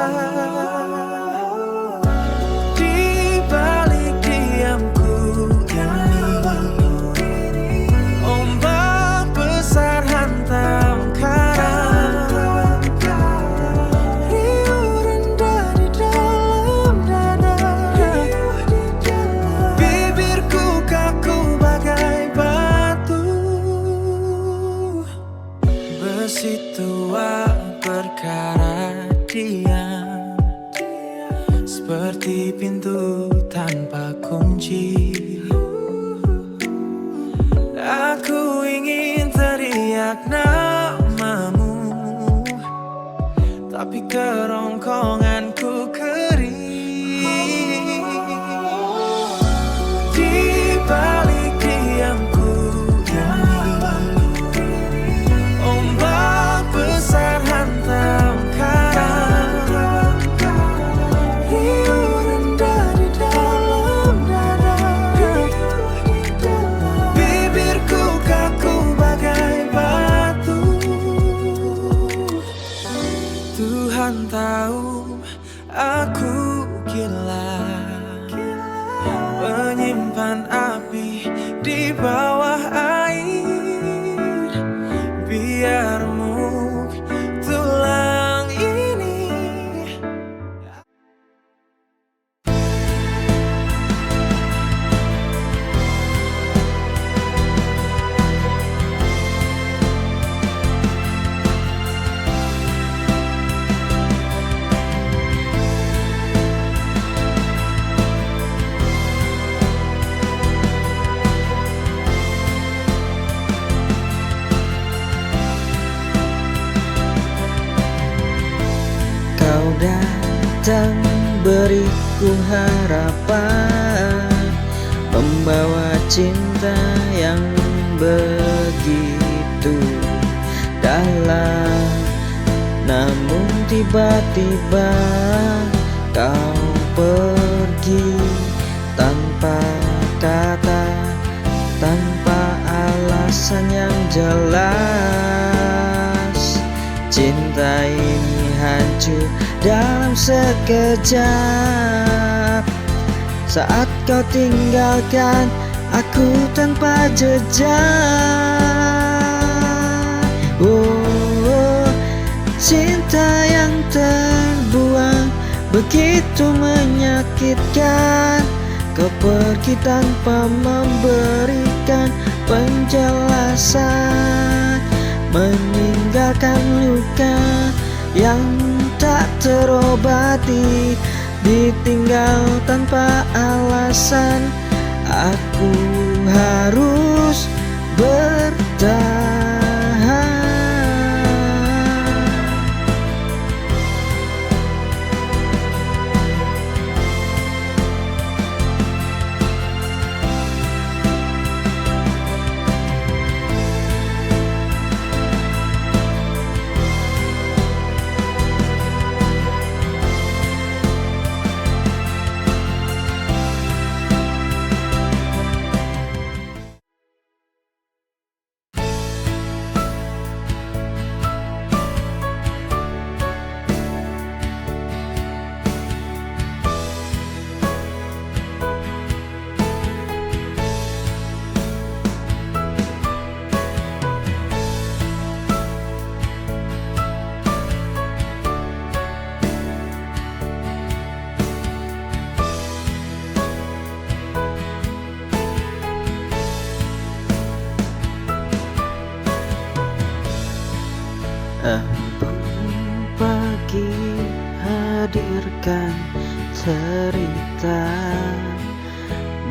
Di balik diamku ini, ombak besar hantam karang. Riuh rendah di dalam dada, bibirku kaku bagai batu. Besi tua berkarat diam, seperti pintu tanpa kunci. Aku ingin teriak namamu, tapi kerongkonganku kering. Di balik diamku ini, ombak besar hantam karang. Riuh rendah di dalam dada, bibirku kaku bagai batu. Tuhan tahu aku gila, menyimpan api di bawah air, biar remuk tulang ini. datang beriku harapan, membawa cinta yang begitu dalam. Namun tiba-tiba kau pergi tanpa kata, tanpa alasan yang jelas. Cinta ini hancur dalam sekejap, saat kau tinggalkan aku tanpa jejak. Oh, cinta yang terbuang begitu menyakitkan. Kau pergi tanpa memberikan penjelasan, meninggalkan luka yang tak terobati, ditinggal tanpa alasan. Aku harus bertahan. Embun pagi hadirkan cerita,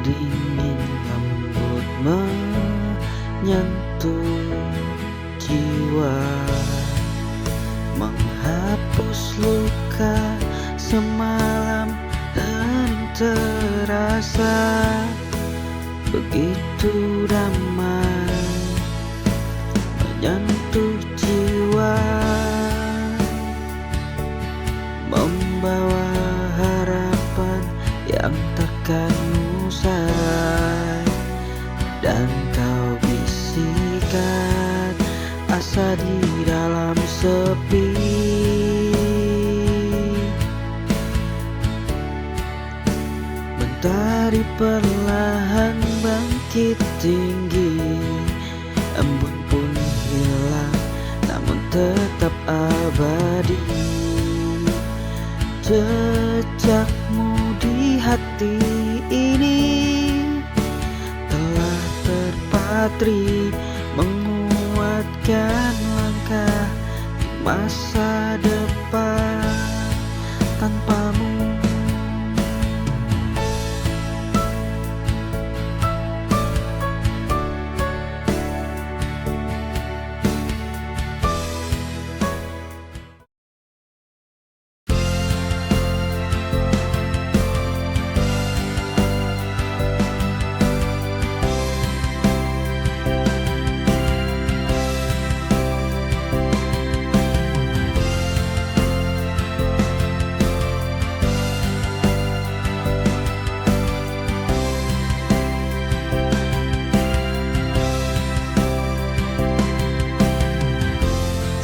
dingin lembut menyentuh jiwa, menghapus luka semalam dan terasa begitu damai, menyentuh jiwa, membawa harapan yang takkan usai. Dan kau bisikan asa di dalam sepi, mentari perlahan bangkit tinggi, embun pun hilang namun tetap abadi. Jejakmu di hati ini telah terpatri, menguatkan langkah di masa depan tanpamu.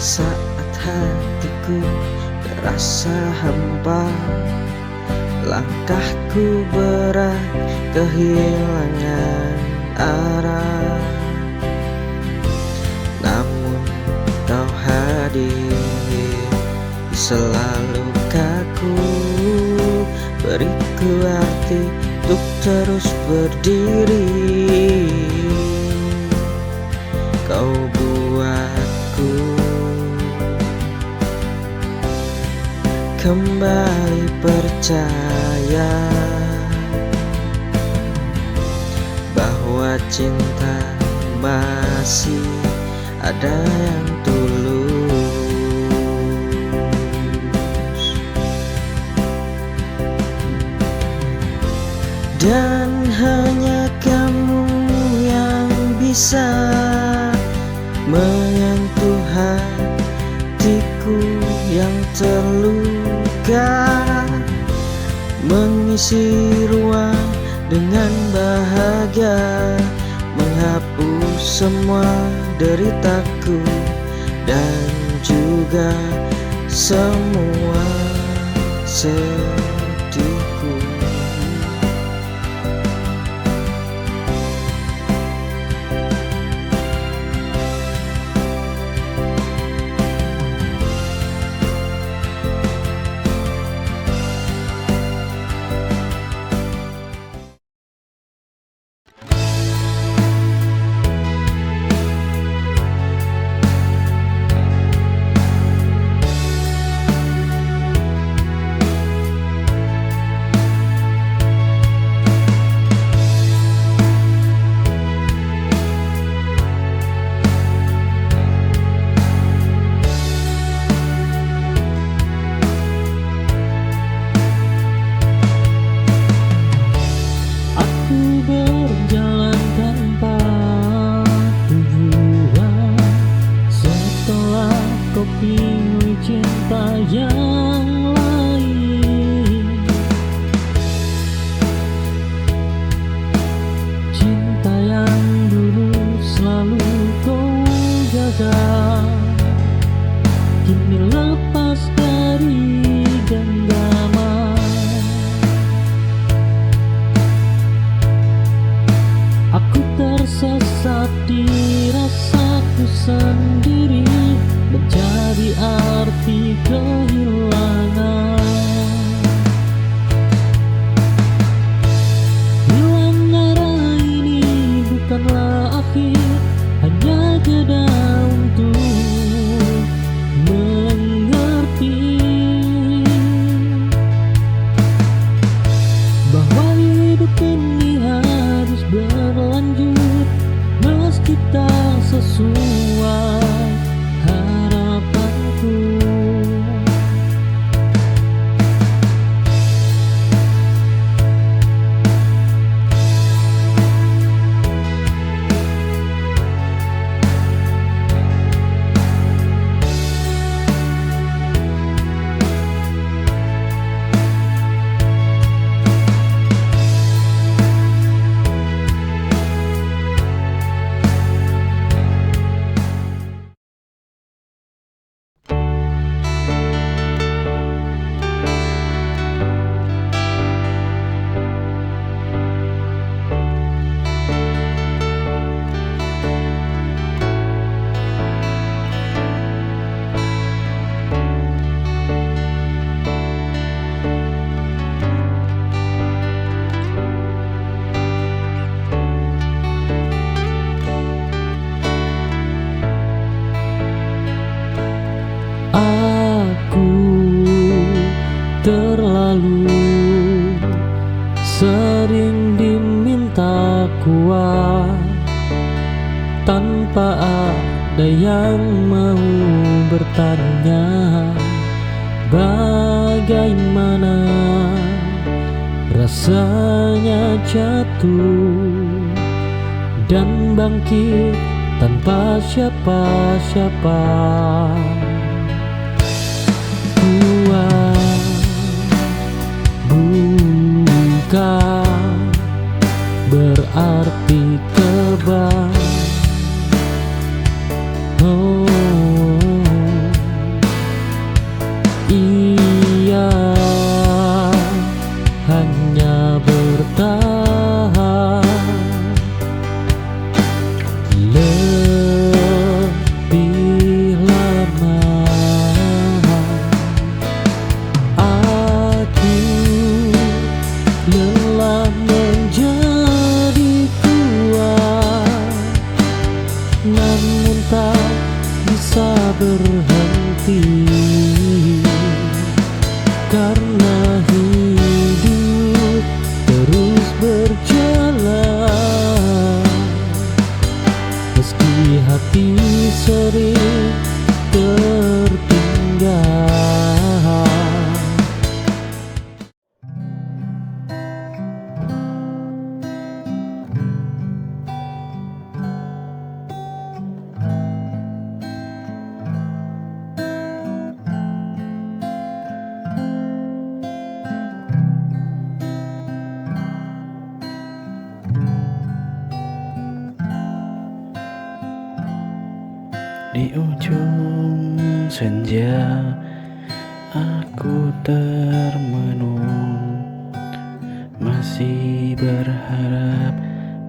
Saat hatiku terasa hampa, langkahku berat kehilangan arah. Namun kau hadir di selalu kaku, beriku arti untuk terus berdiri. Kau buatku kembali percaya bahwa cinta masih ada yang tulus. dan hanya kamu yang bisa menyentuh hatiku yang terluka, mengisi ruang dengan bahagia, menghapus semua deritaku dan juga semua sedihku. Berjalan tanpa tujuan setelah kau pilih cinta yang lain, cinta yang dulu selalu kau jaga, kini lepas dari genggaman. Aku tersesat di rasaku sendiri, mencari arti kehilangan. Hilang arah ini bukanlah akhir, hanya jeda untuk mengerti bahwa hidup ini harus berlanjut meski tak sesuai harapanku. Aku terlalu sering diminta kuat tanpa ada yang mau bertanya bagaimana rasanya jatuh dan bangkit tanpa siapa-siapa. Bukan berarti tebal. Ia hanya bertahan lebih lama. Di ujung senja aku termenung, masih berharap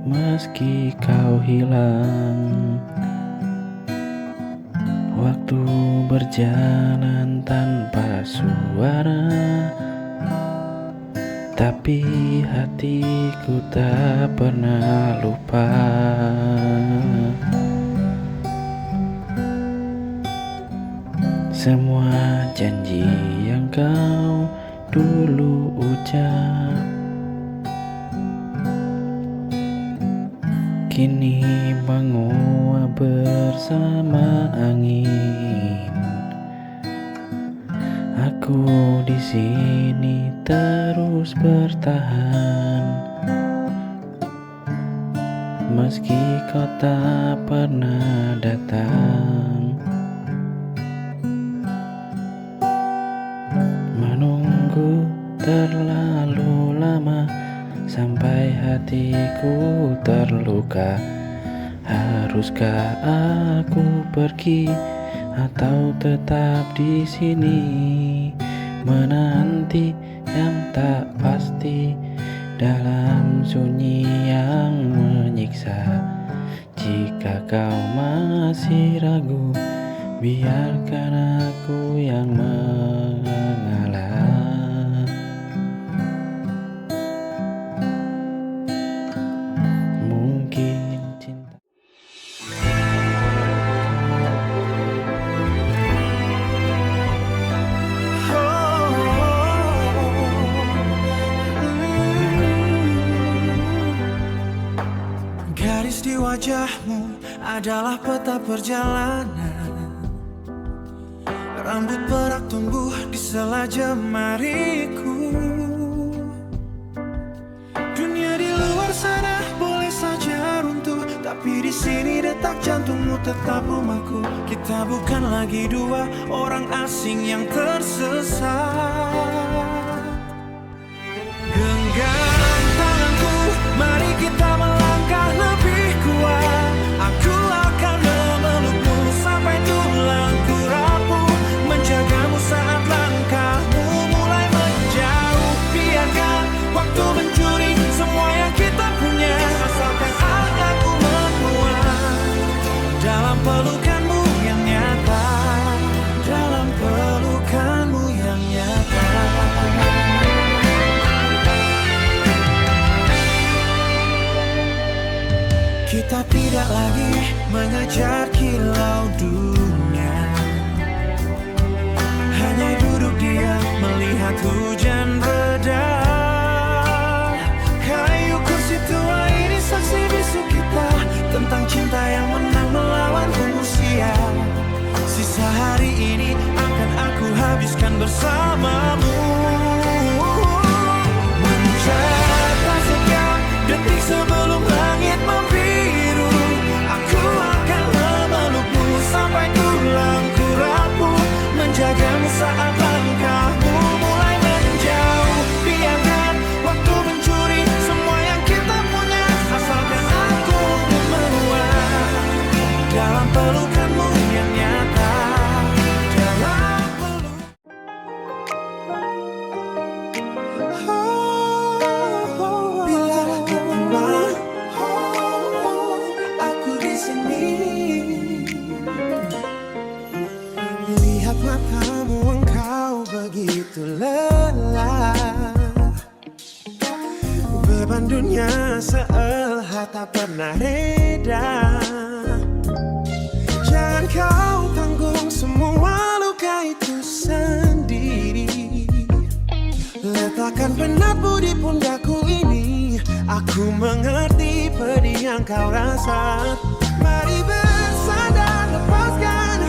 meski kau hilang. Waktu berjalan tanpa suara, tapi hatiku tak pernah lupa. Semua janji yang kau dulu ucap kini menguap bersama angin. Aku di sini terus bertahan, meski kau tak pernah datang. Menunggu terlalu lama sampai hatiku terluka. Haruskah aku pergi atau tetap di sini menanti yang tak pasti dalam sunyi yang menyiksa? Jika kau masih ragu, biarkan aku yang mengalah. Mungkin cinta Garis di wajahmu adalah peta perjalanan. Rambut perak tumbuh di sela jemariku. Dunia di luar sana boleh saja runtuh, tapi di sini detak jantungmu tetap rumahku. Kita bukan lagi dua orang asing yang tersesat. Genggam tanganku, mari kita melangkah lebih kuat. Aku akan memelukmu sampai tulangku rapuh, menjagamu saat langkahmu mulai menjauh. Biarkan waktu mencuri semua yang kita punya, asalkan aku menguat dalam pelukanmu yang nyata, dalam pelukanmu yang nyata. Kita tidak lagi mengejar kilau dunia, hanya duduk diam melihat hujan reda. Kayu kursi tua ini saksi bisu kita tentang cinta yang menang melawan usia. Sisa hari ini akan aku habiskan bersamamu, mencatat setiap detik sebelum langit membiru. Aku akan memelukmu sampai tulangku rapuh, menjagamu saat langkahmu mulai menjauh. Biarkan waktu mencuri semua yang kita punya, asalkan aku menguat dalam pelukanmu yang nyata, dalam peluk. Bila ketemu, aku di sini. Lihat matamu, engkau begitu lelah. Beban dunia seelhat tak pernah reda. Jangan kau tanggung semua luka itu sendiri. Letakkan penatmu di pundakku ini. Aku mengerti pedih yang kau rasa. Mari bersandar, lepaskan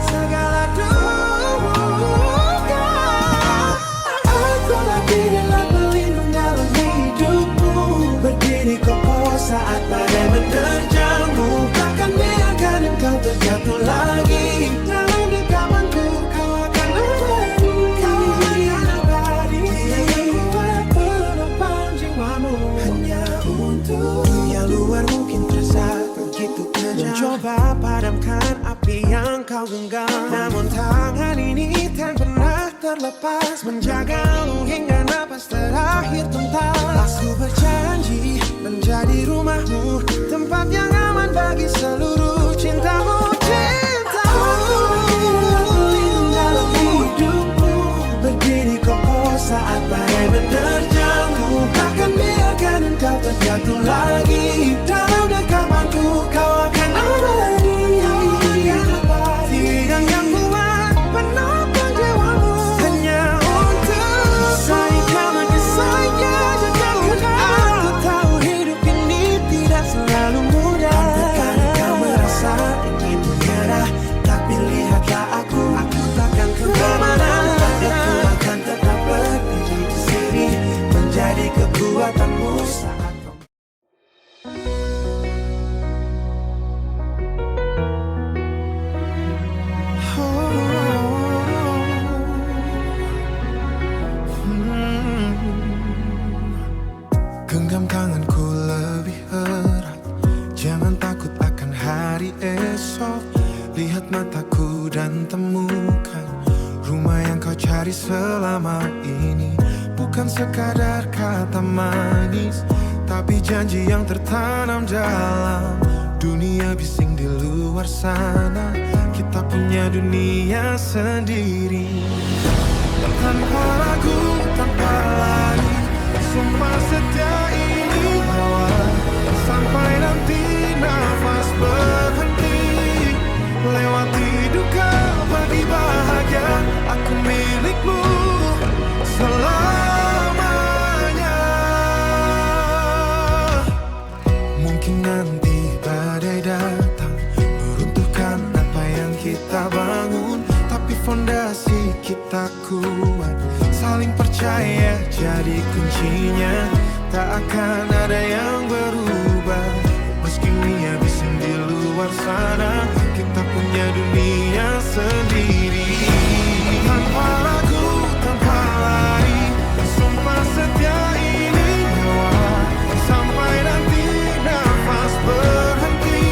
segala duka. Aku berilah pelindung dalam hidupmu, berdiri kokoh saat badai menerjangmu. Takkan biarkan engkau terjatuh lagi. Dalam genggamanku kau akan abadi, kau akan abadi. Kuat penopang jiwamu hanya untuk dunia luar mungkin terasa begitu kejam. Mencoba padamkan api yang kau genggam. Namun tangan ini tak pernah terlepas, menjagamu hingga napas terakhir bentar. Aku berjanji menjadi rumahmu, tempat yang aman bagi seluruh cintamu. Aku berlindung dalam hidupmu, berdiri kokoh saat badai menerjangmu. Takkan biarkan engkau terjatuh lagi, dalam genggamanku kau akan abadi. Tiang yang kuat penopang jiwamu, hanya untuk saya bagi saya jaga kita. Aku tahu hidup ini tidak selalu mudah. Terkadang kau merasa ingin menyerah, tapi lihatlah aku takkan kemana-mana. Aku akan tetap berdiri di sini, menjadi kekuatanmu saat kau. Genggam tanganku lebih erat, jangan takut akan hari esok. Lihat mataku dan temukan rumah yang kau cari selama ini. Bukan sekadar kata manis, tapi janji yang tertanam dalam dunia bising di luar sana. Kita punya dunia sendiri, tanpa ragu, tanpa lari. Sumpah setia ini bawa sampai nanti nafas berhenti. Lewati duka bagi bahagia, aku milikmu selamanya. Mungkin nanti badai datang meruntuhkan apa yang kita bangun, tapi fondasi kita kuat. Saling percaya jadi kuncinya, tak akan ada yang berubah. Meski dunia bising di luar sana, kita punya dunia sendiri. Tanpa ragu, tanpa lari, sumpah setia ini bawa sampai nanti nafas berhenti.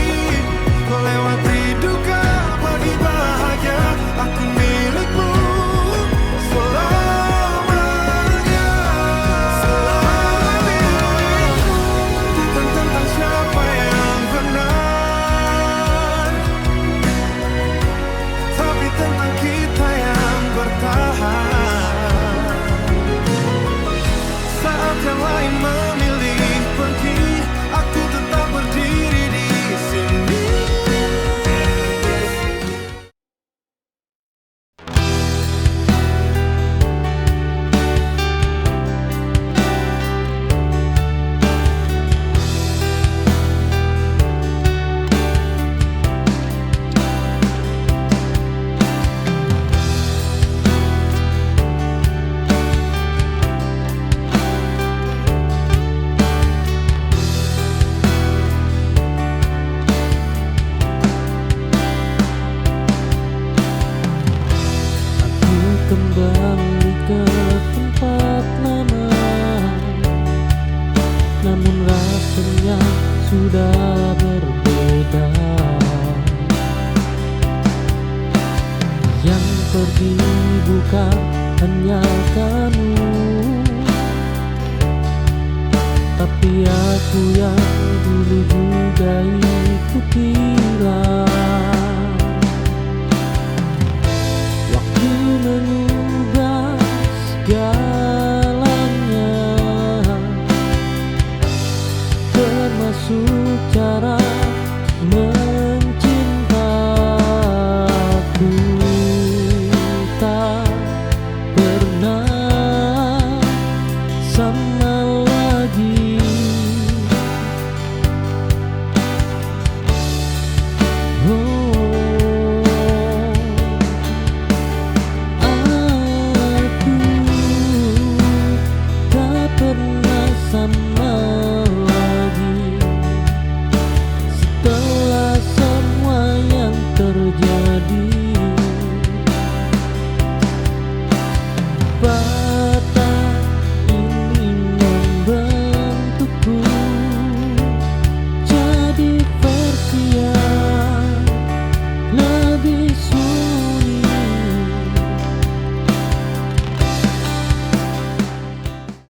Lewati duka bagi bahagia, aku milikmu selamanya. Bukan tentang siapa yang benar, tapi tentang kita yang bertahan. Saat yang lain memilih pergi, aku tetap berdiri di sini. Aku kembali ke tempat lama, namun rasanya sudah